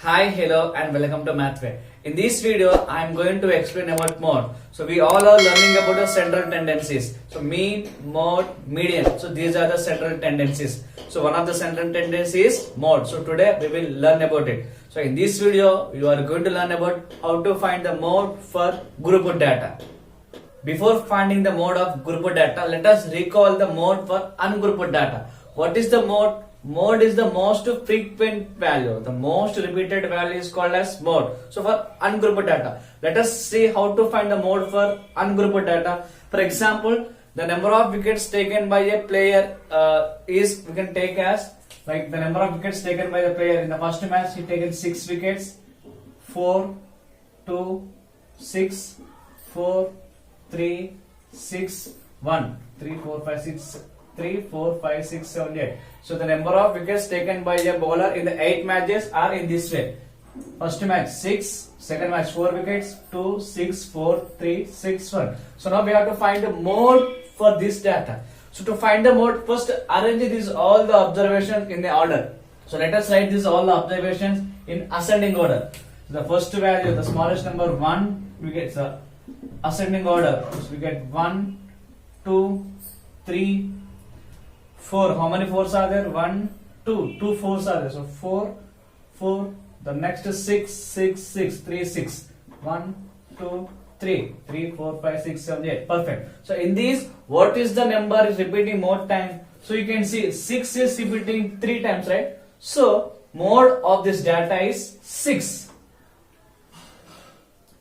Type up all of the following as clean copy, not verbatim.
Hi, hello and welcome to Mathway. In this video, I am going to explain about mode. So we all are learning about the central tendencies. So mean, mode, median. So these are the central tendencies. So one of the central tendencies is mode. So today we will learn about it. So in this video, you are going to learn about how to find the mode for group data. Before finding the mode of group data, let us recall the mode for ungrouped data. What is the mode? Mode is the most frequent value. The most repeated value is called as mode. So for ungrouped data, let us see how to find the mode for ungrouped data. For example, the number of wickets taken by a player is, we can take as, like the number of wickets taken by the player in the first match, he taken 6 wickets, 4, 2, 6, 4, 3, 6, 1, 3, 4, 5, 6, 3, 4, 5, 6, 7, 8. So the number of wickets taken by a bowler in the 8 matches are in this way. First match 6, second match 4 wickets, 2, 6, 4, 3, 6, 1. So now we have to find the mode for this data. So to find the mode, first arrange these all the observations in the order. So let us write these all the observations in ascending order. So the first value, the smallest number 1, we get the ascending order. So we get 1, 2, 3, 4. How many 4s are there? 1, 2. 2 4s are there. So 4, 4. The next is 6, 6, 6. 3, 6. 1, 2, 3. 3, 4, 5, 6, 7, 8. Perfect. So in these, what is the number is repeating more time? So you can see 6 is repeating 3 times, right? So mode of this data is 6.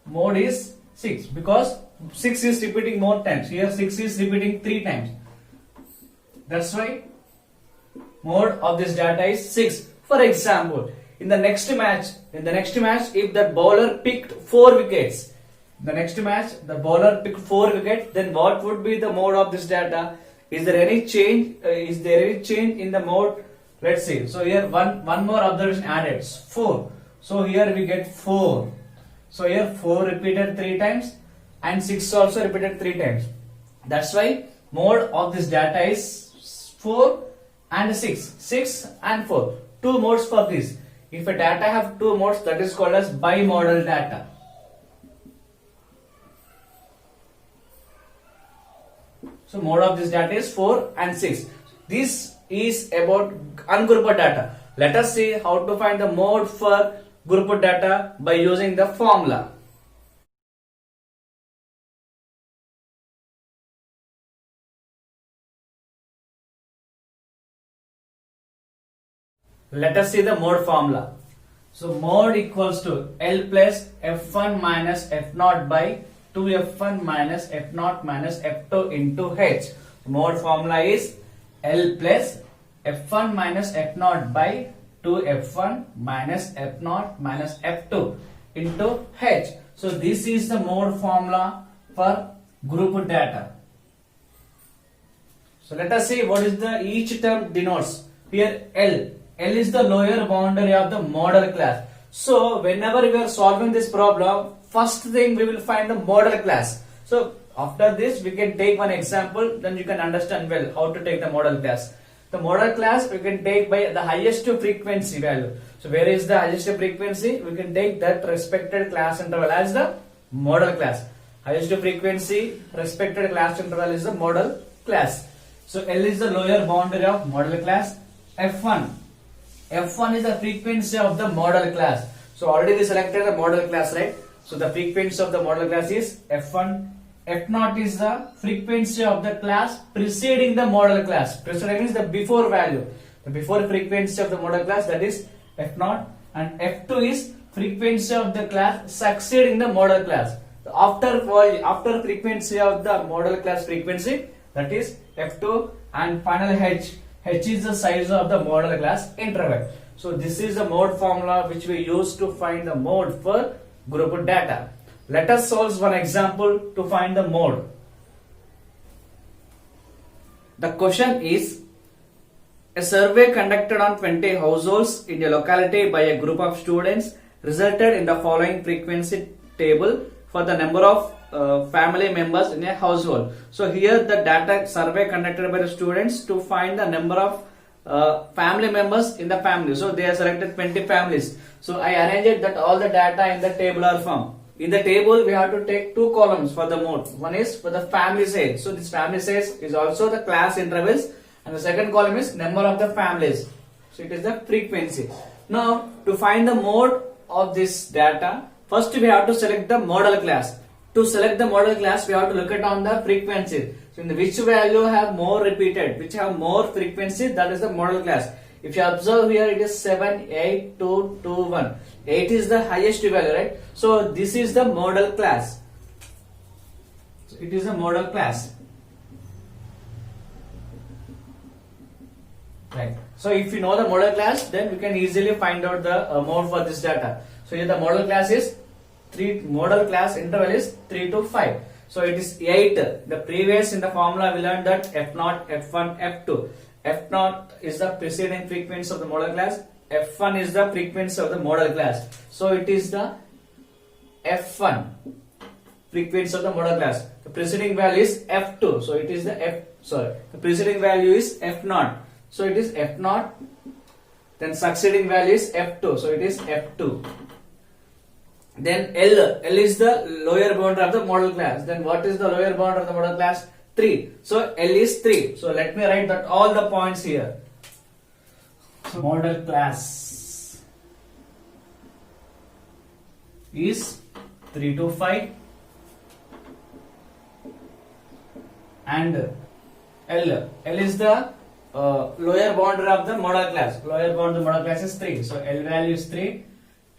Mode is 6 because 6 is repeating more times. Here 6 is repeating 3 times. That's why mode of this data is 6. For example, in the next match, if the bowler picked 4 wickets, then what would be the mode of this data? Is there any change? In the mode? Let's see. So here one more observation added, 4. So here we get 4. So here 4 repeated 3 times and 6 also repeated 3 times. That's why mode of this data is 4 and 6. 6 and 4. 2 modes for this. If a data have 2 modes, that is called as bimodal data. So mode of this data is 4 and 6. This is about ungrouped data. Let us see how to find the mode for grouped data by using the formula. Let us see the mode formula. So mode equals to L plus F1 minus F0 by 2F1 minus F0 minus F2 into H. Mode formula is L plus F1 minus F0 by 2F1 minus F0 minus F2 into H. So this is the mode formula for group data. So let us see what is the each term denotes. Here L. L is the lower boundary of the model class. So whenever we are solving this problem, first thing we will find the model class. So after this we can take one example, then you can understand well how to take the model class. The model class we can take by the highest frequency value. So where is the highest frequency? We can take that respected class interval as the model class. Highest frequency respected class interval is the model class. So L is the lower boundary of model class. F1 is the frequency of the model class. So already we selected the model class, right? So the frequency of the model class is F1. F0 is the frequency of the class preceding the model class. Preceding means the before value. The before frequency of the model class, that is F0. And F2 is frequency of the class succeeding the model class. After frequency of the model class frequency, that is F2. And final H. H is the size of the model class interval. So this is the mode formula which we use to find the mode for grouped data. Let us solve one example to find the mode. The question is, a survey conducted on 20 households in a locality by a group of students resulted in the following frequency table for the number of family members in a household. So here the data survey conducted by the students to find the number of family members in the family. So they are selected 20 families. So I arranged that all the data in the tabular form. In the table, we have to take two columns for the mode. One is for the family size. So this family size is also the class intervals, and the second column is number of the families. So it is the frequency. Now to find the mode of this data, first we have to select the model class. To select the model class, we have to look at on the frequency. So in which value have more repeated, which have more frequency, that is the model class. If you observe here, it is 7, 8, 2, 2, 1. 8 is the highest value, right? So this is the model class. So it is a model class. Right. So if you know the model class, then we can easily find out the mode for this data. So here the model class is 3, model class interval is 3 to 5. So it is 8. The previous in the formula we learned that F0, F1, F2. F0 is the preceding frequency of the model class. F1 is the frequency of the model class. So it is the F1 frequency of the model class. The preceding value is F2. So it is the the preceding value is F0. So it is F0. Then succeeding value is F2. So it is F2. Then L is the lower boundary of the model class. Then what is the lower boundary of the model class? 3. So L is 3. So let me write that all the points here. So model class is 3 to 5 and L is the lower boundary of the model class. Lower boundary of the model class is 3. So L value is 3.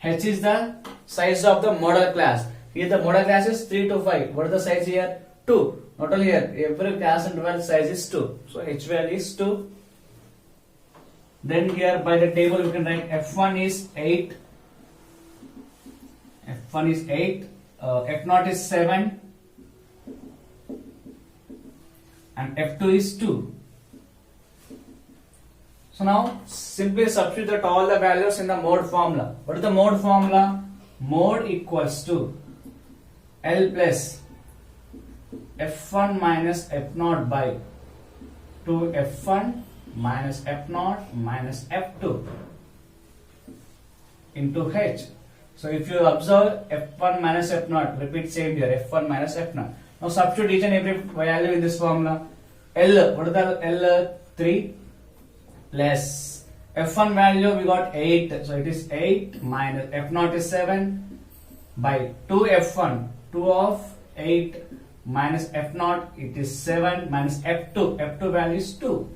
H is the size of the model class. Here the model class is 3 to 5. What is the size here? 2. Not only here, every class interval size is 2. So H value is 2. Then here by the table we can write F1 is 8. F1 is 8. F0 is 7. And F2 is 2. So now simply substitute all the values in the mode formula. What is the mode formula? Mode equals to L plus F1 minus F0 by 2 F1 minus F0 minus F2 into H. So if you observe F1 minus F0, repeat same here, F1 minus F0. Now substitute each and every value in this formula. L, what is the L? 3 plus F1 value we got 8. So it is 8 minus F0 is 7 by 2 F1, 2 of 8 minus F0, it is 7 minus F2, F2 value is 2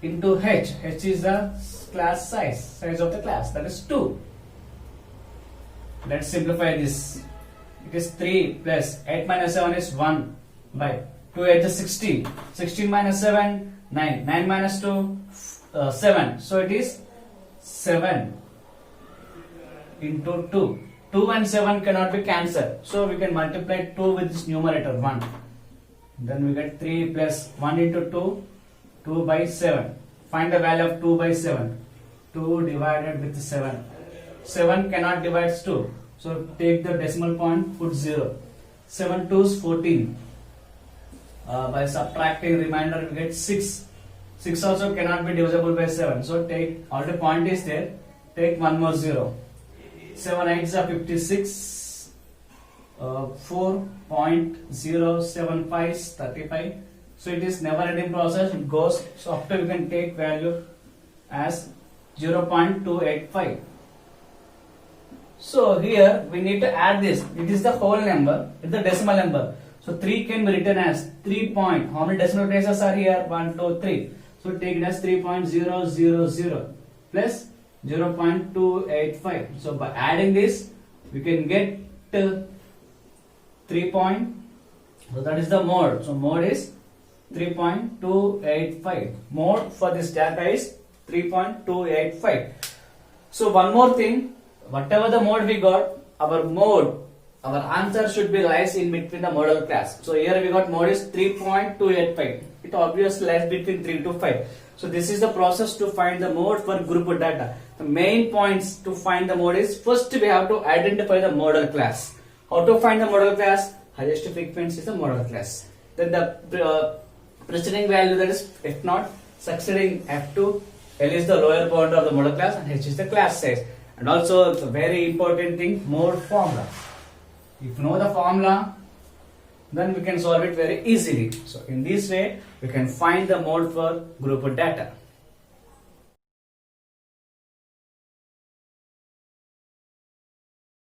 into H. H is the class size of the class, that is 2. Let's simplify this. It is 3 plus 8 minus 7 is 1 by 2 8 is 16. 16 minus 7, 9. 9 minus 2, 7. So it is 7 into 2. 2 and 7 cannot be cancelled. So we can multiply 2 with this numerator 1. Then we get 3 plus 1 into 2, 2 by 7. Find the value of 2 by 7. 2 divided with 7. 7 cannot divide 2. So take the decimal point, put 0. 7 2s 14. By subtracting remainder we get 6. 6 also cannot be divisible by 7. So take, all the point is there. Take one more 0. 7 8s are 56. 4.075 is 35. So it is never ending process. It goes. So after we can take value as 0.285. So here we need to add this. It is the whole number. It's the decimal number. So 3 can be written as 3 point. How many decimal places are here? 1, 2, 3. So take it as 3.000 plus 0.285. So by adding this, we can get 3 point. So that is the mode. So mode is 3.285. Mode for this data is 3.285. So one more thing. Whatever the mode we got, our answer should be lies in between the model class. So here we got mode is 3.285. It obviously lies between 3 to 5. So this is the process to find the mode for group data. The main points to find the mode is, first we have to identify the model class. How to find the model class? Highest frequency is the model class. Then the preceding value, that is F0, succeeding F2. L is the lower bound of the model class and H is the class size. And also the very important thing, mode formula. If you know the formula, then we can solve it very easily. So in this way, we can find the mode for group data.